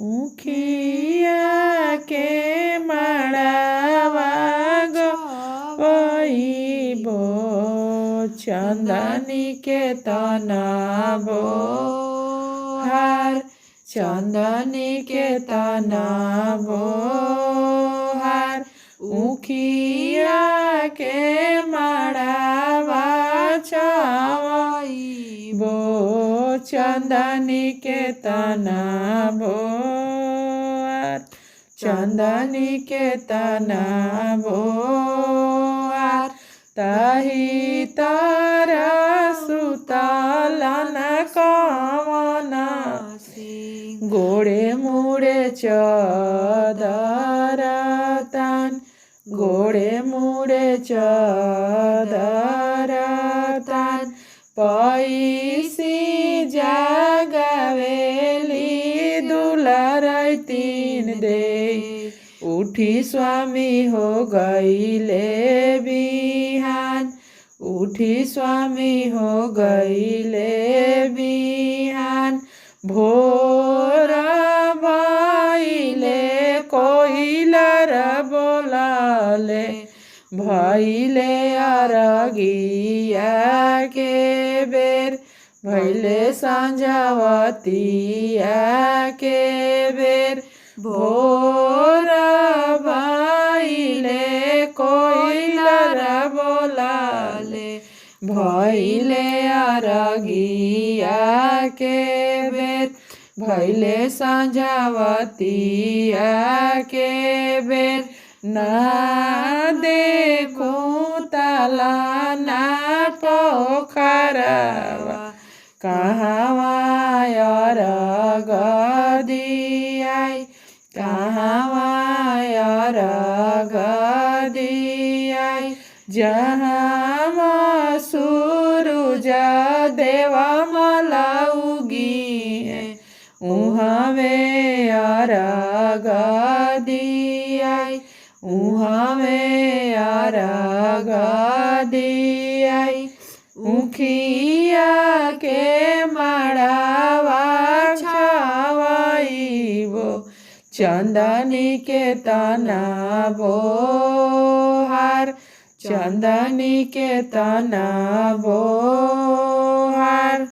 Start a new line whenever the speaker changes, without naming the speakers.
उखिया के मड़ावा गइबो चंदनी के तनाबो हार चंदनी के तनाबो हार उखिया के मड़ावा छावइबो चंदनी के तनाबो हार चंदनी के तनाबो हार ताही तारा सुतलन कवन गोड़े मुड़े चदर तान गोड़े मुड़े चदर तान पैसी जागवेली दुलर तीन दे उठी स्वामी हो गईले बिहान उठी स्वामी हो गईले बिहान भोर भइले कोइलर बोलाले भइले अरगिया के बेर भइले संझवतिया के बेर भोर भइले कोइलर बोलाले भइले अरगिया के बेर भइले संझवतिया के बेर ना देखूं ताला ना पोखरवा कहवा अरग दियाई कहवा अरग दियाई जहाँ सूरज देवा मलउगी उहवे अरग दियाई उहवे अरग दियाई उखिया के मड़ावा छावइबो चंदनी के तनाबो हार चंदनी के तनाबो हार।